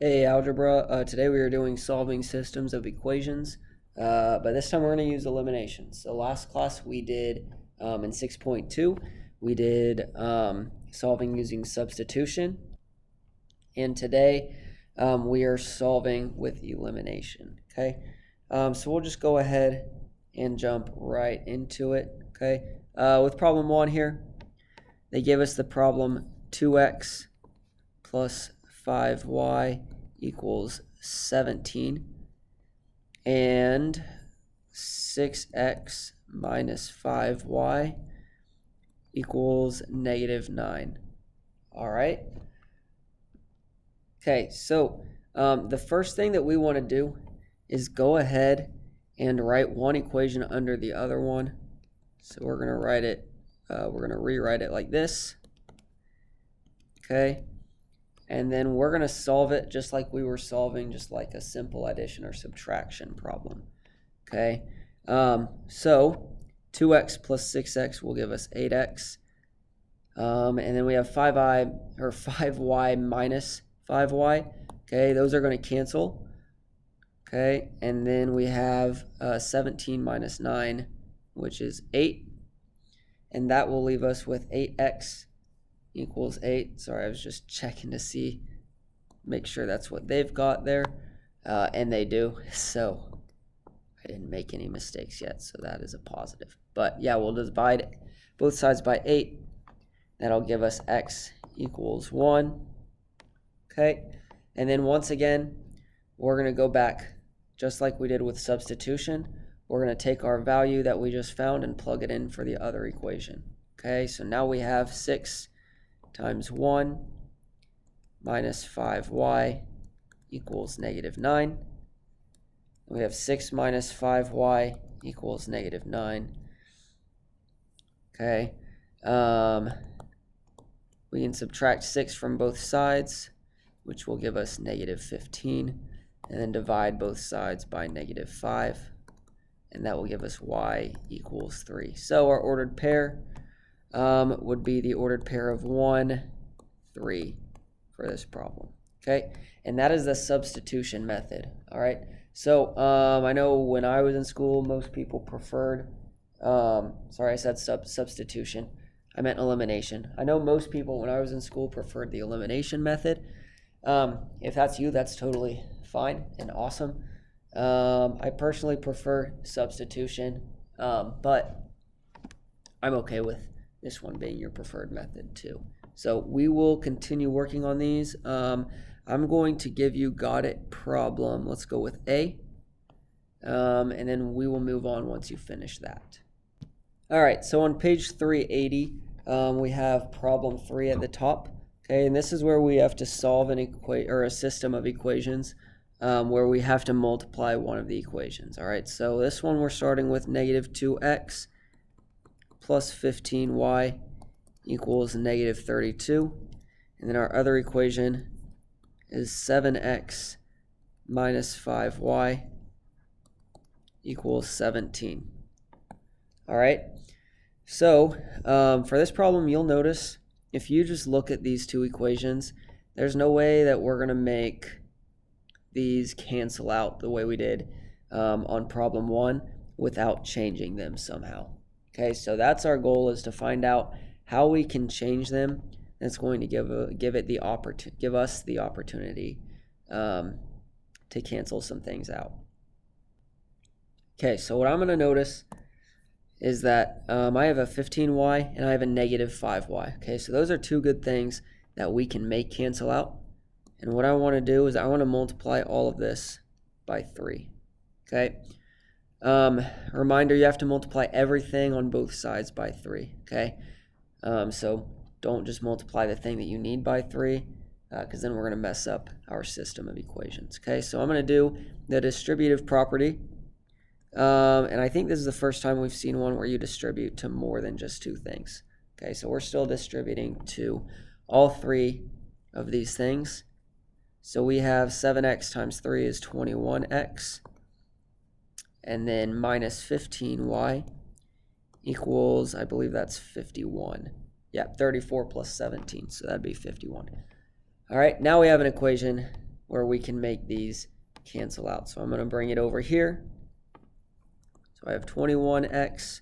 Hey, algebra. Today we are doing solving systems of equations, but this time we're going to use elimination. So last class we did, in 6.2, we did solving using substitution, and today we are solving with elimination, okay? So we'll just go ahead and jump right into it, okay? With problem 1 here, they give us the problem 2x plus 5y equals 17 and 6x minus 5y equals negative 9. All right. Okay, so the first thing that we want to do is go ahead and write one equation under the other one. So we're going to write it, we're going to rewrite it like this. Okay. And then we're going to solve it just like we were solving just like a simple addition or subtraction problem. Okay, so 2x plus 6x will give us 8x. And then we have 5y minus 5y. Okay, those are going to cancel. Okay, and then we have 17 minus 9, which is 8. And that will leave us with 8x equals 8. Sorry, I was just checking to make sure that's what they've got there, and they do, so I didn't make any mistakes yet, so that is a positive. But yeah, we'll divide both sides by 8. That'll give us x equals 1. Okay, and then once again we're going to go back just like we did with substitution. We're going to take our value that we just found and plug it in for the other equation. Okay, so now we have 6 times 1 minus 5y equals negative 9. We have 6 minus 5y equals negative 9. Okay. We can subtract 6 from both sides, which will give us negative 15, and then divide both sides by negative 5, and that will give us y equals 3. So our ordered pair would be the ordered pair of 1, 3 for this problem. Okay, and that is the substitution method. All right, so I know when I was in school, most people preferred, sorry, I said substitution. I meant elimination. I know most people when I was in school preferred the elimination method. If that's you, that's totally fine and awesome. I personally prefer substitution, but I'm okay with this one being your preferred method too. So we will continue working on these. I'm going to give you got it problem. Let's go with A. And then we will move on once you finish that. All right, so on page 380, we have problem 3 at the top. Okay, and this is where we have to solve a system of equations where we have to multiply one of the equations. All right, so this one we're starting with negative 2x plus 15y equals negative 32. And then our other equation is 7x minus 5y equals 17. All right, so for this problem, you'll notice if you just look at these two equations, there's no way that we're going to make these cancel out the way we did on problem 1 without changing them somehow. Okay, so that's our goal, is to find out how we can change them. That's going to give us the opportunity to cancel some things out. Okay, so what I'm going to notice is that I have a 15y and I have a negative 5y. Okay, so those are two good things that we can make cancel out. And what I want to do is I want to multiply all of this by 3. Okay. Reminder, you have to multiply everything on both sides by 3. Okay. So don't just multiply the thing that you need by 3, because then we're going to mess up our system of equations. Okay, so I'm going to do the distributive property. And I think this is the first time we've seen one where you distribute to more than just two things. Okay, so we're still distributing to all 3 of these things. So we have 7x times 3 is 21x. And then minus 15y equals, I believe that's 51. Yeah, 34 plus 17, so that'd be 51. All right, now we have an equation where we can make these cancel out. So I'm going to bring it over here. So I have 21x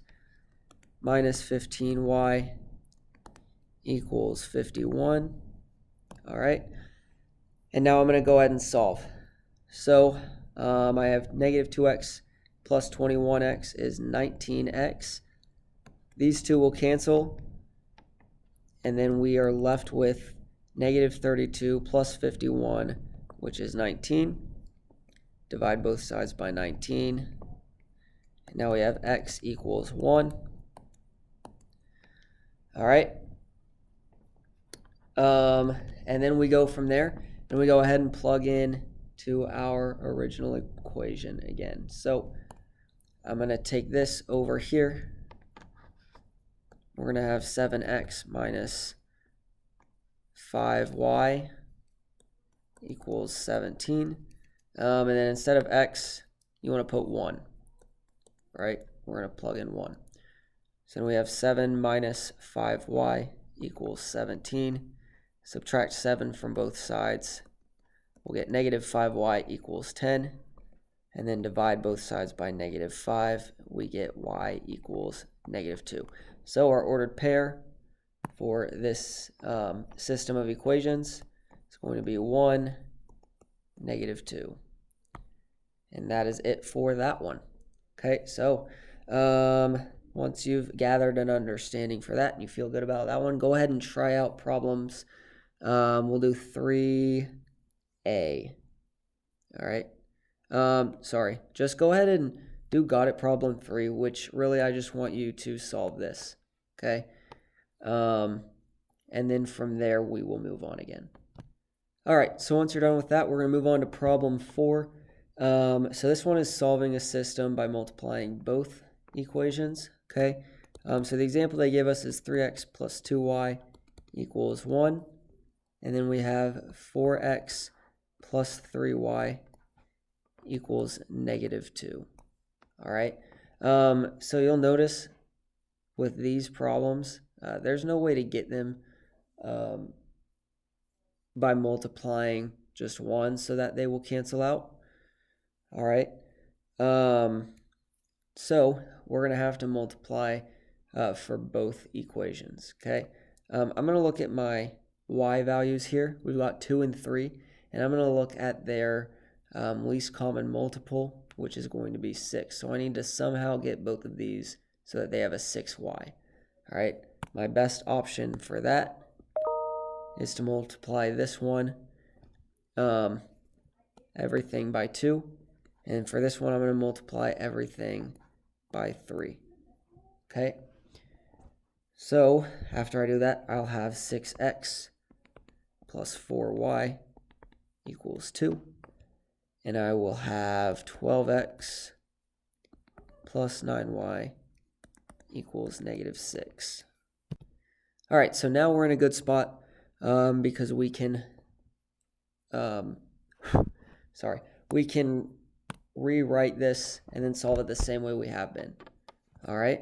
minus 15y equals 51. All right. And now I'm going to go ahead and solve. So I have negative 2x plus 21x is 19x. These two will cancel. And then we are left with negative 32 plus 51, which is 19. Divide both sides by 19. And now we have x equals 1. All right. And then we go from there, and we go ahead and plug in to our original equation again. So I'm going to take this over here. We're going to have 7x minus 5y equals 17. And then instead of x, you want to put 1. Right? We're going to plug in 1. So then we have 7 minus 5y equals 17. Subtract 7 from both sides. We'll get negative 5y equals 10. And then divide both sides by negative 5. We get y equals negative 2. So our ordered pair for this system of equations is going to be 1, negative 2. And that is it for that one. Okay, so once you've gathered an understanding for that and you feel good about that one, go ahead and try out problems. We'll do 3A. All right. Sorry, just go ahead and do got it problem 3, which really I just want you to solve this. Okay. And then from there we will move on again. All right, so once you're done with that, we're going to move on to problem 4. So this one is solving a system by multiplying both equations. Okay. So the example they give us is 3x plus 2y equals 1. And then we have 4x plus 3y equals negative 2. All right. So you'll notice with these problems, there's no way to get them by multiplying just one so that they will cancel out. All right. So we're going to have to multiply for both equations. Okay. I'm going to look at my y values here. We've got 2 and 3, and I'm going to look at their least common multiple, which is going to be 6. So I need to somehow get both of these so that they have a 6y. All right. My best option for that is to multiply this one everything by 2. And for this one, I'm going to multiply everything by 3. Okay. So after I do that, I'll have 6x plus 4y equals 2. And I will have 12x plus 9y equals negative 6. All right, so now we're in a good spot because we can, we can rewrite this and then solve it the same way we have been. All right.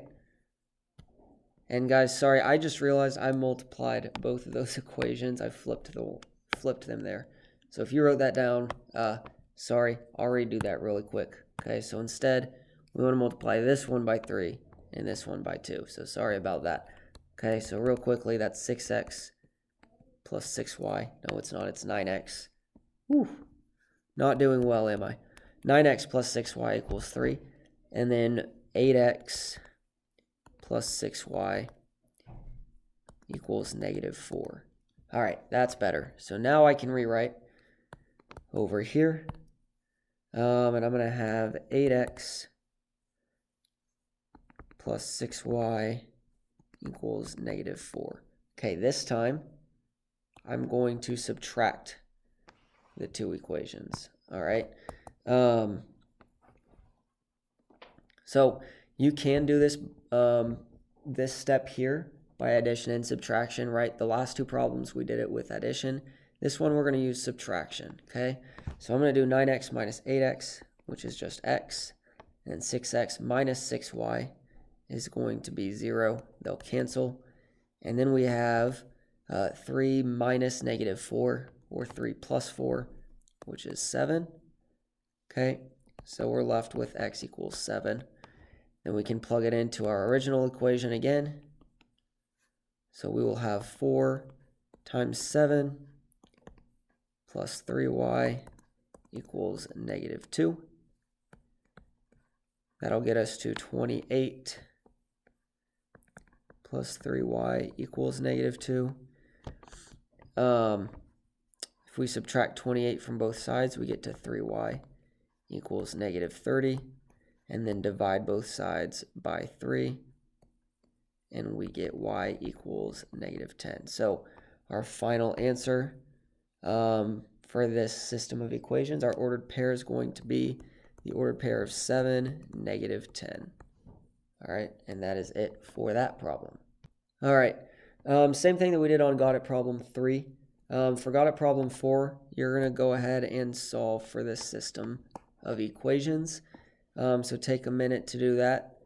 And guys, sorry, I just realized I multiplied both of those equations. I flipped them there. So if you wrote that down, sorry, I'll redo that really quick. Okay, so instead, we want to multiply this one by 3 and this one by 2. So sorry about that. Okay, so real quickly, that's 6x plus 6y. No, it's not. It's 9x. Whew. Not doing well, am I? 9x plus 6y equals 3. And then 8x plus 6y equals negative 4. All right, that's better. So now I can rewrite over here. And I'm going to have 8x plus 6y equals negative 4. Okay, this time I'm going to subtract the two equations. All right. So you can do this this step here by addition and subtraction, right? The last two problems we did it with addition. This one we're going to use subtraction, okay? So I'm going to do 9x minus 8x, which is just x, and 6x minus 6y is going to be 0. They'll cancel. And then we have 3 minus negative 4, or 3 plus 4, which is 7. Okay, so we're left with x equals 7. Then we can plug it into our original equation again. So we will have 4 times 7 plus 3y equals -2. That'll get us to 28 plus 3y equals -2. If we subtract 28 from both sides, we get to 3y equals -30. And then divide both sides by 3. And we get y equals -10. So our final answer for this system of equations, our ordered pair is going to be the ordered pair of 7, -10. All right, and that is it for that problem. All right, same thing that we did on Got It problem 3. For Got It problem 4, you're going to go ahead and solve for this system of equations. So take a minute to do that.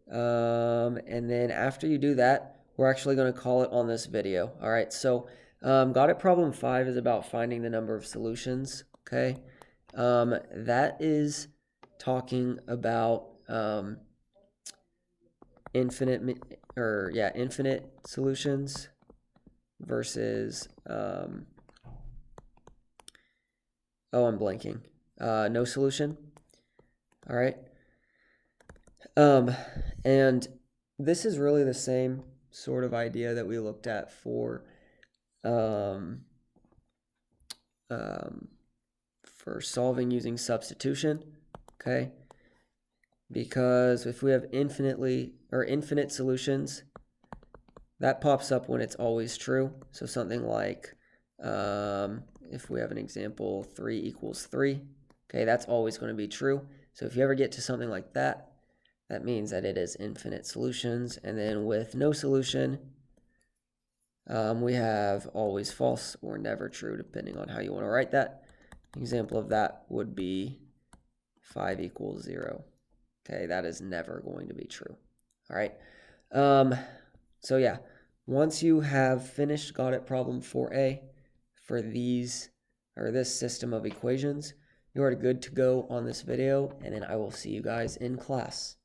And then after you do that, we're actually going to call it on this video. All right, so Got It problem 5 is about finding the number of solutions. Okay, that is talking about infinite solutions versus I'm blanking. No solution. All right. And this is really the same sort of idea that we looked at for solving using substitution. Okay. Because if we have infinite solutions, that pops up when it's always true. So something like, if we have an example, 3 equals 3, okay, that's always going to be true. So if you ever get to something like that, that means that it is infinite solutions. And then with no solution, we have always false or never true, depending on how you want to write that. An example of that would be 5 equals 0. Okay, that is never going to be true. All right. So yeah, once you have finished Got It problem 4a for this system of equations, you are good to go on this video, and then I will see you guys in class.